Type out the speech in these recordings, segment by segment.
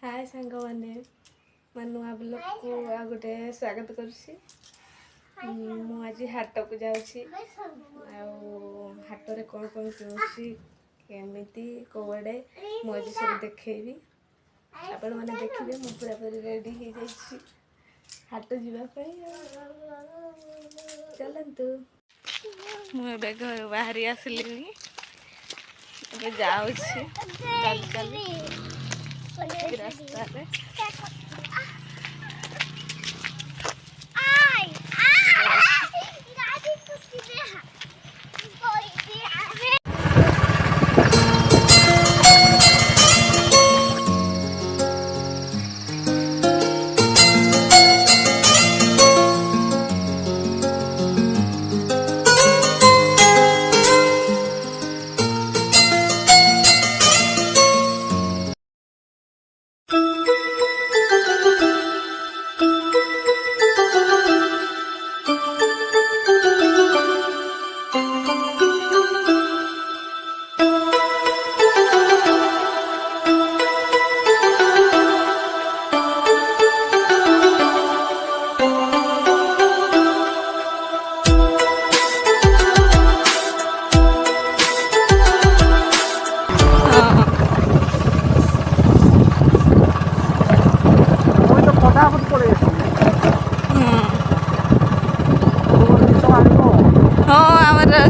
हाय सांग मैंने मैं नुआ ब्लॉग को आ गोटे स्वागत करुँची मुझे हाट को जाऊँगी हाट में कौन कौन किणुची केमी कौड़े मुझे सब देखेबी आपण मैंने देखिए मु पूरा पूरी रेडी हो जाइए हाट जावाई चलतु मुझे घर बाहरी आसली जाऊँ चल चल रास्ता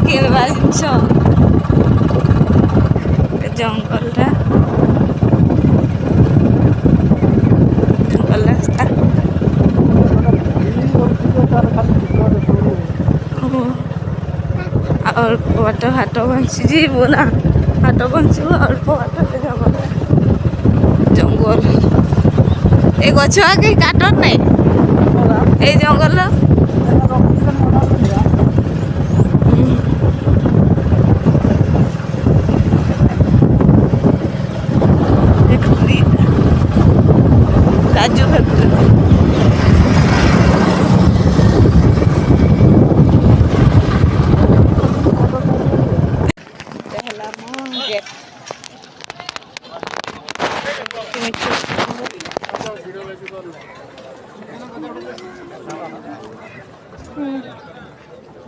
किनवा जिनस जंगल जंगल रास्ता अल्प बाट हाट बंची जीवु ना हाट बंचु अल्प बाट जंगल ए गछ आगे काटन नहीं ए जंगल काजू फैक्ट्री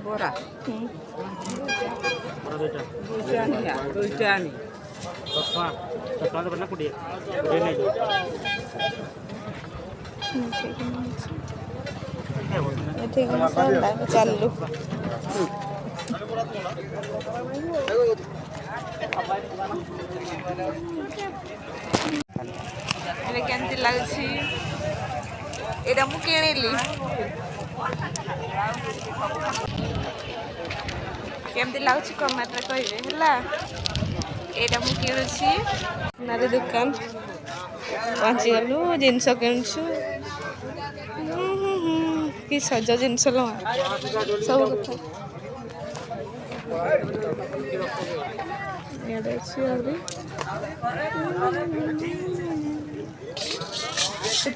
बोरा चलू केमती लगुच एटा मु किणिली केमती लगुच कमेंट रे कहिबे हला एटा मु किणुची नारे दुकान पहुँची गलु जिनस किणुछु कि सज जिनस लो सब कथा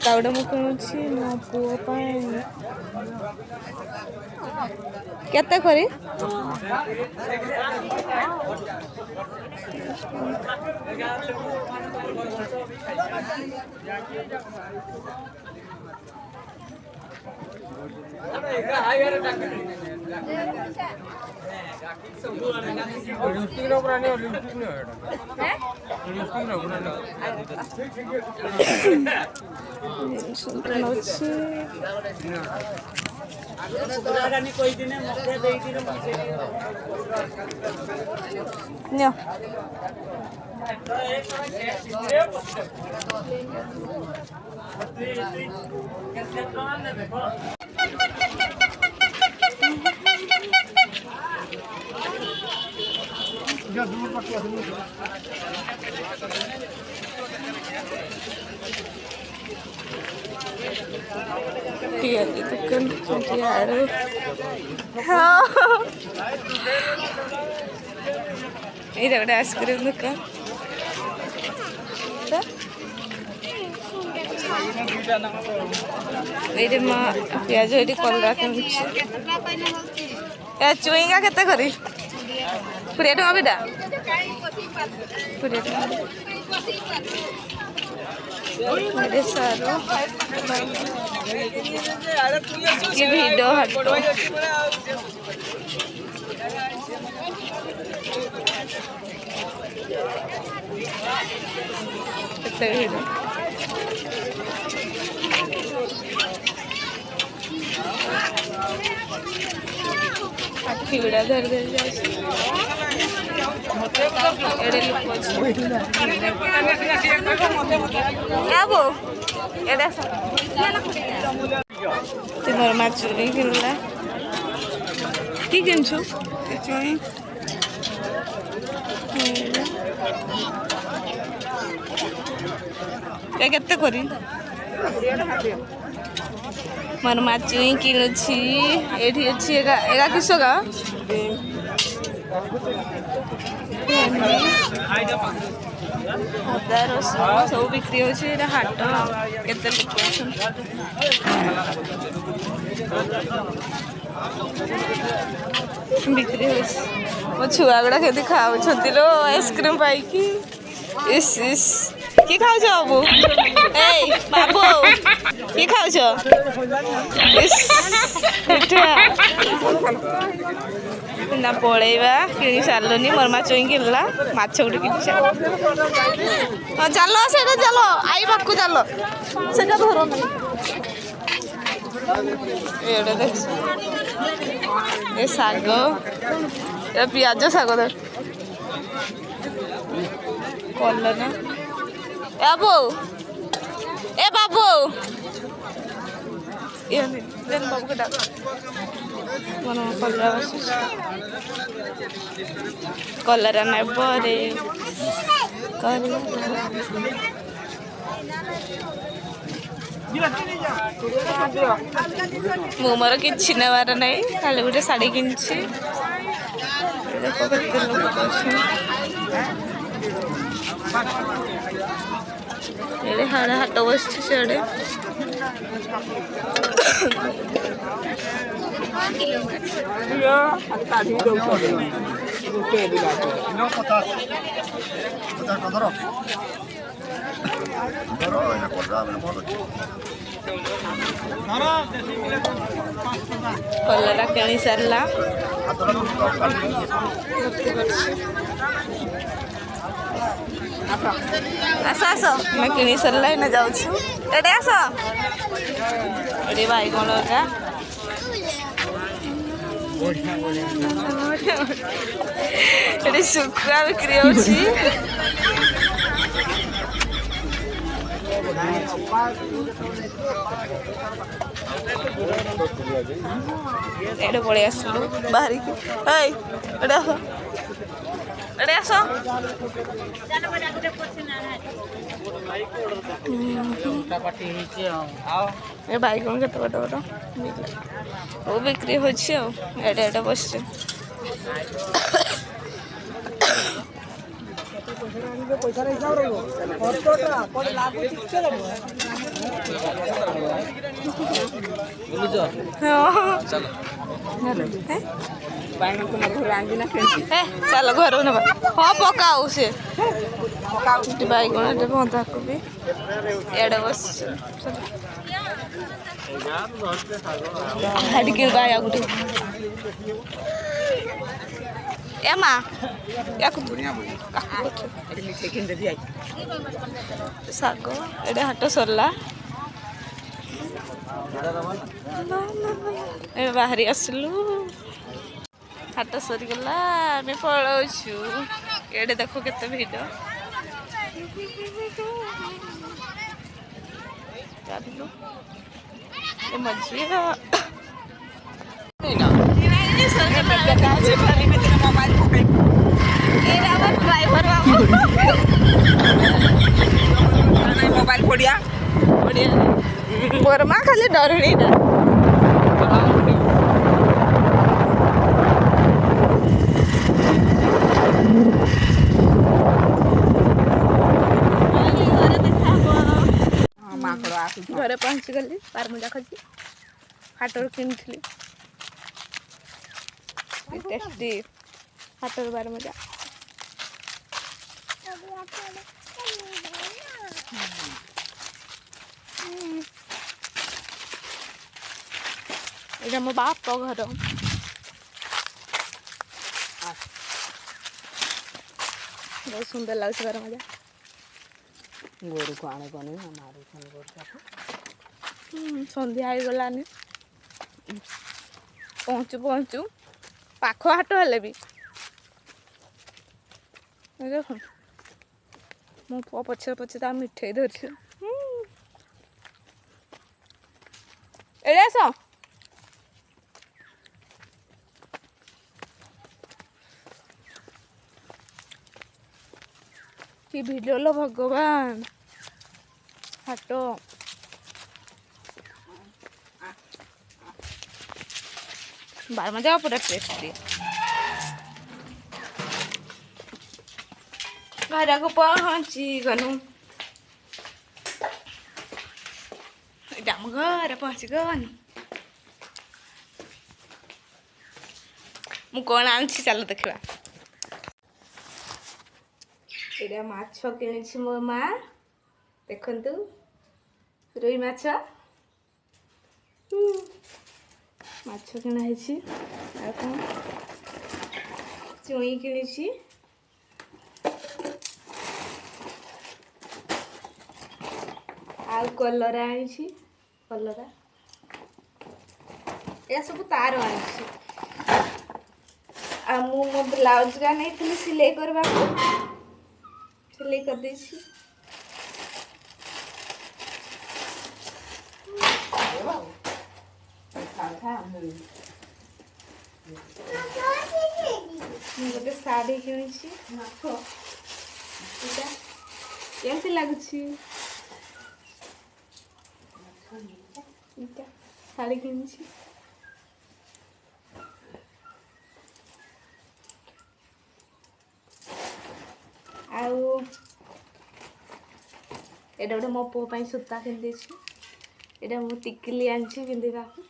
तावड़ा मु किणुछि मो पुओ पाए केते करी ये गोटे आइसक्रीम दुकान ये पियाज ये कलरा चुईगा केते करी 20 टका बेटा 20 टका मेरे सारो ये वीडियो हटो कितने वीडियो आखी गुड़ा धर धर जाए एड़े लोग क्या वो एड़े तुम्हार माचुरी किनला की किनछु ये केते करी मोर माचुई किनुछि एठी अछि एगा किसो गा सब बिक्री होछि एटा हाट केते लोक बिक्री होछि मो छुआ गुड़ा केते खाउ छथि लो आइसक्रीम पाई की इस की खाउ छ बाबू ए बाबू की खाउ छ इस मिठा ना पळेबा किनी सारलोनी मोर मा चोई किनला माछ गुडी किनी चलो सेटा चलो आई बाकू चलो सेटा धरो नहीं एडे देख ए साग ए पियाज साग धर कलर ना ए बाबू ये देन बाबू के डाक मन कलर नेब रे मु मोर किछि नेबार नहीं खाली गोटे शाड़ी किनछि देखो केते लोग एड़े हाड़ा हाट बस सियाड़े कलरा किणी सारला आस आस मैं किणी सारला ना जाऊँ एडे आस एडे बैगण का एडे सुखा बिक्री होछि एडे पड़े आसलु बाहर की एडे आस एडे आस ए बैगण केते बड़ बड़ वो बिक्री होछि एडे एडे बस पैसा हिसाब रहो लागू ठीक चलो घर हाँ पकाऊ से बैगण बंधा कोबी एडे बस ए माँ साग एडे हाट सरला बाहरी आसलु हाट सरीगला आम पलाऊँ एडे देखो केते भिड़ मजी ड्राइवर मोबाइल पड़िया मोर माँ खाली डरणी ना घरे पहुँची गली बारमुजा खोजी हाटर किनी टेस्टी हाटर बारमुजा ଏଇଟା ମୋ ବାପ ଘର। ବହୁତ ସୁନ୍ଦର ଲାଗୁଛି ଘର ମଜା। ଗୋରୁକୁ ଆଣେ କନି ମାରୁଛନ୍ତି ଗୋରୁ ସନ୍ଧ୍ୟା ହେଇଗଲାନି। ପହଞ୍ଚୁ ପହଞ୍ଚୁ ପାଖ ହାଟ ହେଲେ ବି ଦେଖ ମୋ ପୁଅ ପଛରେ ପଛରେ ତା ମିଠେଇ ଧରିଛି। ଏଇଟା ଆସ। କି ଭିଡ଼ ଲୋ ଭଗବାନ ହାଟ। ବାରମଜା ପୁରା ଟେଷ୍ଟି। ଘରକୁ ପହଞ୍ଚି ଗଲୁ। ଏଇଟା ଆମ ଘରେ ପହଞ୍ଚି ଗଲୁ। ମୁଁ କଣ ଆଣିଛି ଚାଲ ଦେଖିବା। ଏଇଟା ମାଛ କିଣିଛି ମୋ ମା। ଦେଖନ୍ତୁ ରୋହି ମାଛ। ମାଛ କିଣା ହେଇଛି। ଆଉ କ'ଣ ଚୁଇଁ କିଣିଛି। ଆଉ କଲରା ଆଣିଛି। କଲରା ଏହା ସବୁ ତାର ଆଣିଛି। ଆଉ ମୁଁ ମୋ ବ୍ଲାଉଜଟା ନେଇଥିଲି ସିଲେଇ କରିବାକୁ। ସିଲେଇ କରିଦେଇଛି। ମୁଁ ଗୋଟେ ଶାଢ଼ୀ କିଣିଛି। ଏଇଟା କେମିତି ଲାଗୁଛି? ଏଇଟା ଶାଢ଼ୀ କିଣିଛି। ଆଉ ଏଇଟା ଗୋଟେ ମୋ ପୁଅ ପାଇଁ ସୂତା କିଣିଦେଇଛି। ଏଇଟା ମୁଁ ଟିକିଲି ଆଣିଛି ପିନ୍ଧିବାକୁ।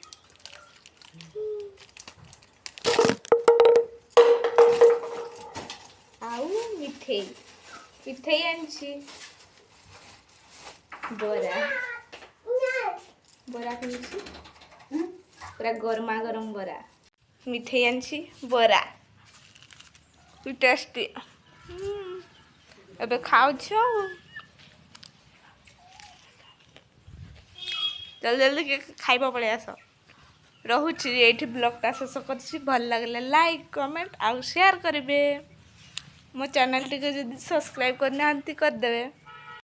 ଆଉ ମିଠେଇ ଆଣିଛି। ବରା କିଣିଛି। ପୁରା ଗରମା ଗରମ ବରା। ମିଠେଇ ଆଣିଛି। ବରା ଟେଷ୍ଟି। ଏବେ ଖାଉଛୁ ଆଉ। ଜଲ୍ଦି ଜଲ୍ଦି ଖାଇବା ପଳେଇ ଆସ। ରହୁଛି ଏଇଠି ବ୍ଲଗ୍ଟା ଶେଷ କରୁଛି। ଭଲ ଲାଗିଲେ ଲାଇକ୍ କମେଣ୍ଟ ଆଉ ସେୟାର କରିବେ। ମୋ ଚ୍ୟାନେଲଟିକୁ ଯଦି ସବସ୍କ୍ରାଇବ୍ କରିନାହାନ୍ତି କରିଦେବେ।